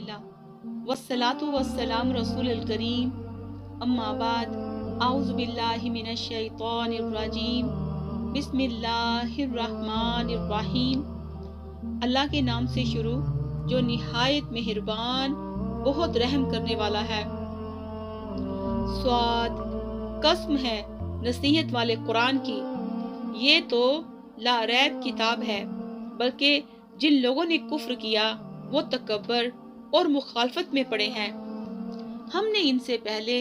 अल्हम्दुलिल्लाह वस्सलातु वस्सलाम रसूलिल करीम अम्मा बाद आऊज़ु बिल्लाहि मिनश शैतानिर रजीम बिस्मिल्लाहिर रहमानिर रहीम। अल्लाह के नाम से शुरू जो निहायत मेहरबान बहुत रहम करने वाला है। स्वाद कसम है नसीहत वाले कुरान की, ये तो लारैब किताब है, बल्कि जिन लोगों ने कुफ्र किया वो तकब्बर और मुखालफत में पड़े हैं। हमने इनसे पहले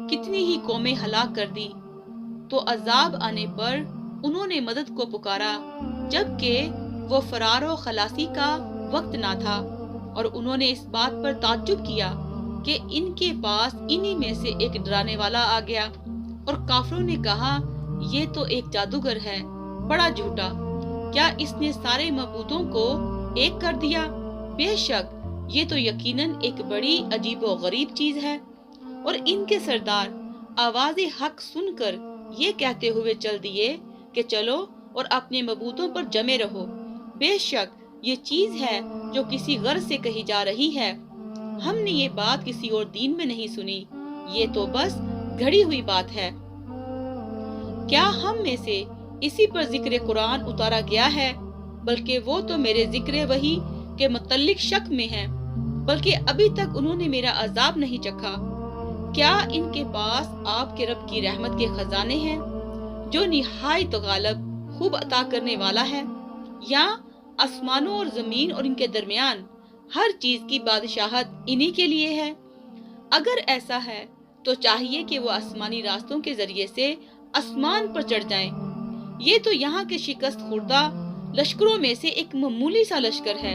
कितनी ही कौमें हलाक कर दी, तो अजाब आने पर उन्होंने मदद को पुकारा जबकि वो फरार व खलासी का वक्त ना था, और उन्होंने इस बात पर ताज्जुब किया कि इनके पास इन्हीं में से एक डराने वाला आ गया, और काफिरों ने कहा ये तो एक जादूगर है, बड़ा झूठा, क्या इसने सारे मबूदों को एक कर दिया? बेशक ये तो यकीनन एक बड़ी अजीबो गरीब चीज है। और इनके सरदार आवाज़े हक सुनकर ये कहते हुए चल दिए कि चलो और अपने मबूदों पर जमे रहो, बेशक ये चीज है जो किसी गर्ज से कही जा रही है। हमने ये बात किसी और दीन में नहीं सुनी, ये तो बस घड़ी हुई बात है। क्या हम में से इसी पर जिक्र कुरान उतारा गया है? बल्कि वो तो मेरे जिक्र वही के मुतल्लिक शक में है, बल्कि अभी तक उन्होंने मेरा अजाब नहीं चखा। क्या इनके पास आपके रब की रहमत के खजाने हैं जो निहायत गालिब खूब अता करने वाला है, या आसमानों और जमीन और इनके दरमियान हर चीज की बादशाहत इन्हीं के लिए है? अगर ऐसा है तो चाहिए कि वो आसमानी रास्तों के जरिए से आसमान पर चढ़ जाएं। ये तो यहाँ के शिकस्त खुर्दा लश्करों में से एक मामूली सा लश्कर है।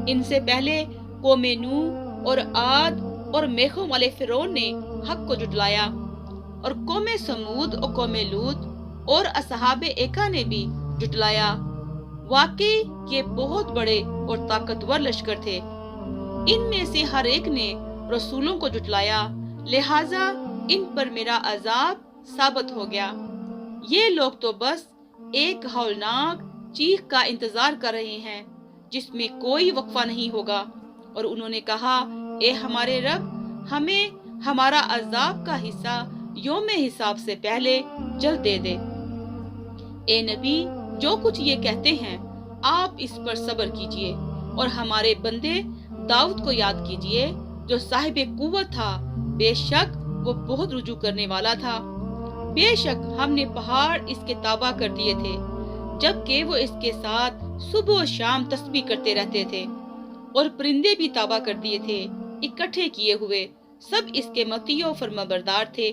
इनसे पहले कौमे नूह और आद और मेखों वाले फिरौन ने हक को जुटलाया, और कौमे समूद और कौमे लूत और असहाबे एका ने भी जुटलाया। वाकई ये बहुत बड़े और ताकतवर लश्कर थे। इनमें से हर एक ने रसूलों को जुटलाया, लिहाजा इन पर मेरा अजाब साबित हो गया। ये लोग तो बस एक हौलनाक चीख का इंतजार कर रहे हैं जिसमें कोई वक्फा नहीं होगा। और उन्होंने कहा, ए हमारे रब, हमें हमारा अजाब का हिस्सा यौम हिसाब से पहले जल्द दे दे। ए नबी, जो कुछ ये कहते हैं आप इस पर सब्र कीजिए, और हमारे बंदे दाऊद को याद कीजिए जो साहिबे कुव्वत था, बेशक वो बहुत रुजू करने वाला था। बेशक हमने पहाड़ इसके ताबा कर दिए थे, जबकि वो इसके साथ सुबह और शाम तस्बीह करते रहते थे, और परिंदे भी ताबा कर दिए थे इकट्ठे किए हुए, सब इसके मतीयो फरमाबरदार थे।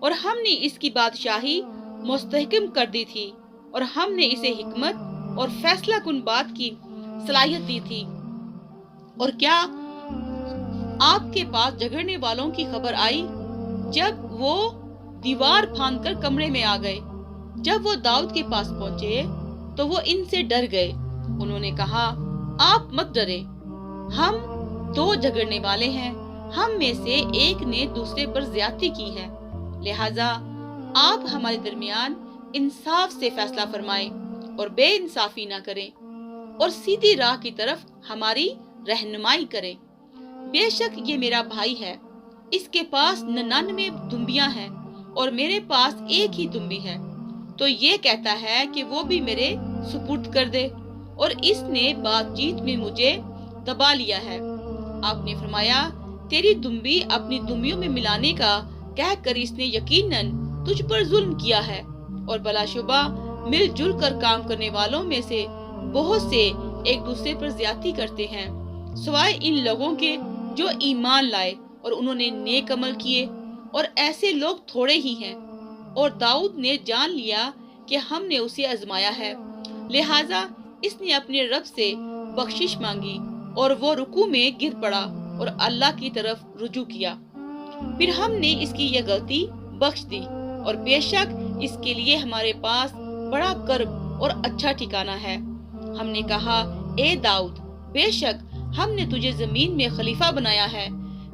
और हमने इसकी बादशाही मुस्तहकम कर दी थी, और हमने इसे हिकमत और फैसला कुन बात की सलाहियत दी थी। और क्या आपके पास झगड़ने वालों की खबर आई जब वो दीवार फांदकर कमरे में आ गए? जब वो दाऊद के पास पहुंचे तो वो इनसे डर गए। उन्होंने कहा, आप मत डरे, हम दो झगड़ने वाले हैं, हम में से एक ने दूसरे पर ज्यादती की है, लिहाजा आप हमारे दरमियान इंसाफ से फैसला फरमाएं और बेइंसाफी ना करें, और सीधी राह की तरफ हमारी रहनुमाई करें। बेशक ये मेरा भाई है, इसके पास 99 दुम्बियां हैं और मेरे पास एक ही दुम्बी है, तो ये कहता है कि वो भी मेरे सुपुर्द कर दे, और इसने बातचीत में मुझे दबा लिया है। आपने फरमाया, तेरी दुम्बी अपनी दुम्बियों में मिलाने का कहकर इसने यकीनन तुझ पर जुल्म किया है, और बलाशुबा मिलजुल कर काम करने वालों में से बहुत से एक दूसरे पर ज्यादती करते हैं, सिवाय इन लोगों के जो ईमान लाए और उन्होंने नेक अमल किए, और ऐसे लोग थोड़े ही हैं। और दाऊद ने जान लिया कि हमने उसे आजमाया है, लिहाजा इसने अपने रब से बख्शिश मांगी, और वो रुकू में गिर पड़ा और अल्लाह की तरफ रुजू किया। फिर हमने इसकी यह गलती बख्श दी, और बेशक इसके लिए हमारे पास बड़ा कर्ब और अच्छा ठिकाना है। हमने कहा, ए दाऊद, बेशक हमने तुझे जमीन में खलीफा बनाया है,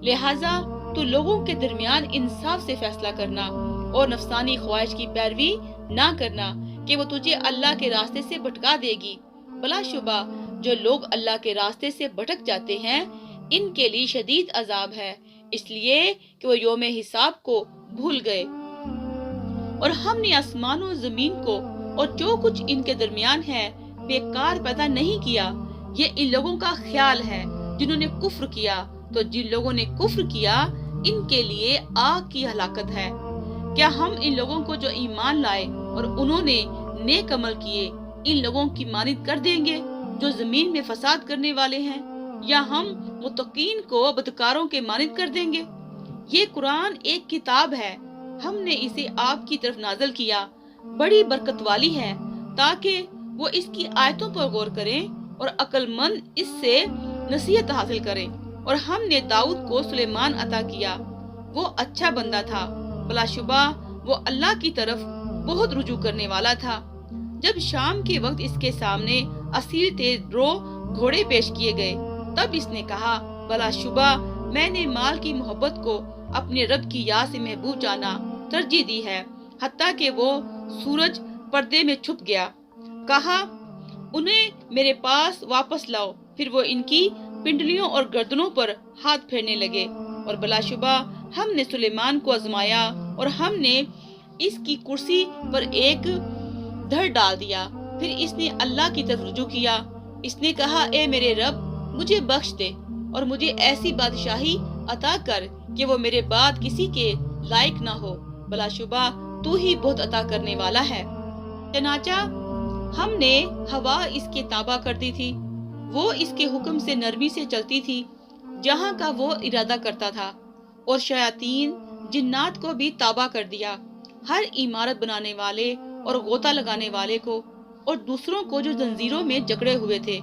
लिहाजा तू लोगों के दरमियान इंसाफ से फैसला करना, और नफसानी ख्वाहिश की पैरवी ना करना कि वो तुझे अल्लाह के रास्ते से भटका देगी। भला शुबा जो लोग अल्लाह के रास्ते से भटक जाते हैं ان کے لیے شدید عذاب ہے، اس لیے کہ وہ یوم حساب کو بھول گئے۔ اور ہم نے آسمان و زمین کو اور جو کچھ ان کے درمیان ہے بیکار پیدا نہیں کیا۔ یہ ان لوگوں کا خیال ہے جنہوں نے کفر کیا، تو جن لوگوں نے کفر کیا ان کے لیے آگ کی ہلاکت ہے۔ کیا ہم ان لوگوں کو جو ایمان لائے اور انہوں نے نیک عمل کیے ان لوگوں کی مانند کر دیں گے جو زمین میں فساد کرنے والے ہیں، یا ہم متقین کو بدکاروں کے مانند کر دیں گے؟ یہ قرآن ایک کتاب ہے، ہم نے اسے آپ کی طرف نازل کیا، بڑی برکت والی ہے، تاکہ وہ اس کی آیتوں پر غور کریں اور عقل مند اس سے نصیحت حاصل کریں۔ اور ہم نے داؤد کو سلیمان عطا کیا، وہ اچھا بندہ تھا، بلا شبہ وہ اللہ کی طرف بہت رجوع کرنے والا تھا۔ جب شام کے وقت اس کے سامنے اصیل تیز رو گھوڑے پیش کیے گئے، تب اس نے کہا، بلا شبہ میں نے مال کی محبت کو اپنے رب کی یاد سے محبوب جانا ترجیح دی ہے، حتیٰ کہ وہ سورج پردے میں چھپ گیا۔ کہا، انہیں میرے پاس واپس لاؤ۔ پھر وہ ان کی پنڈلیوں اور گردنوں پر ہاتھ پھیرنے لگے۔ اور بلا شبہ ہم نے سلیمان کو آزمایا اور ہم نے اس کی کرسی پر ایک دھڑ ڈال دیا۔ پھر اس نے اللہ کی طرف رجوع کیا، اس نے کہا، اے میرے رب مجھے بخش دے اور مجھے ایسی بادشاہی عطا کر کہ وہ میرے بعد کسی کے لائق نہ ہو، بلا شبہ تو ہی بہت عطا کرنے والا ہے۔ چنانچہ ہم نے ہوا اس کے تابع کر دی تھی، وہ اس کے حکم سے نرمی سے چلتی تھی جہاں کا وہ ارادہ کرتا تھا، اور شیاطین جنات کو بھی تابع کر دیا، ہر عمارت بنانے والے اور غوطہ لگانے والے کو، اور دوسروں کو جو زنجیروں میں جکڑے ہوئے تھے۔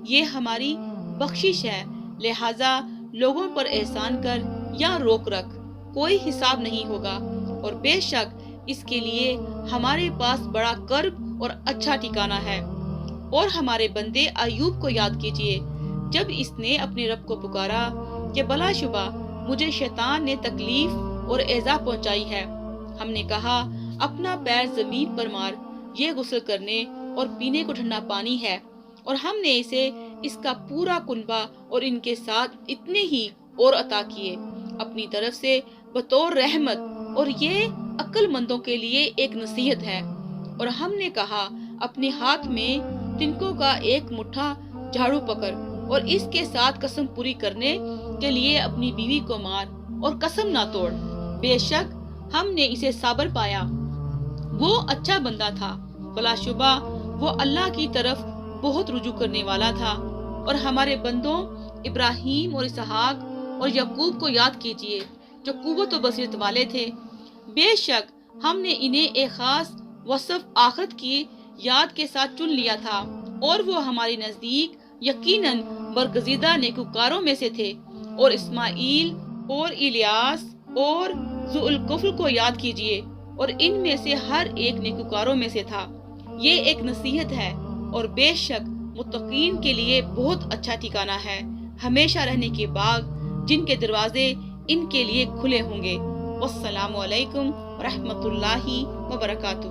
یہ ہماری بخشش ہے، لہٰذا لوگوں پر احسان کر یا روک رکھ، کوئی حساب نہیں ہوگا، اور بے شک اس کے لیے ہمارے پاس بڑا کرب اور اچھا ٹھکانہ ہے۔ اور ہمارے بندے ایوب کو یاد کیجئے، جب اس نے اپنے رب کو پکارا کہ بلا شبہ مجھے شیطان نے تکلیف اور ایذا پہنچائی ہے۔ ہم نے کہا، اپنا پیر زمین پر مار، یہ غسل کرنے اور پینے کو ٹھنڈا پانی ہے۔ اور ہم نے اسے اس کا پورا کنبہ اور ان کے ساتھ اتنے ہی اور عطا کیے اپنی طرف سے بطور رحمت، اور یہ عقل مندوں کے لیے ایک نصیحت ہے۔ اور ہم نے کہا، اپنے ہاتھ میں تنکوں کا ایک مٹھا جھاڑو پکڑ، اور اس کے ساتھ قسم پوری کرنے کے لیے اپنی بیوی کو مار اور قسم نہ توڑ، بے شک ہم نے اسے صابر پایا، وہ اچھا بندہ تھا، بلا شبہ وہ اللہ کی طرف بہت رجوع کرنے والا تھا۔ اور ہمارے بندوں ابراہیم اور اسحاق اور یعقوب کو یاد کیجئے، جو قوت و بصیرت والے تھے، بے شک ہم نے انہیں ایک خاص وصف آخرت کی یاد کے ساتھ چن لیا تھا، اور وہ ہمارے نزدیک یقیناً برگزیدہ نیکوکاروں میں سے تھے۔ اور اسماعیل اور الیاس اور ذو الکفل کو یاد کیجئے، اور ان میں سے ہر ایک نیکوکاروں میں سے تھا۔ یہ ایک نصیحت ہے، اور بے شک متقین کے لیے بہت اچھا ٹھکانہ ہے، ہمیشہ رہنے کے باغ جن کے دروازے ان کے لیے کھلے ہوں گے۔ والسلام علیکم ورحمۃ اللہ وبرکاتہ۔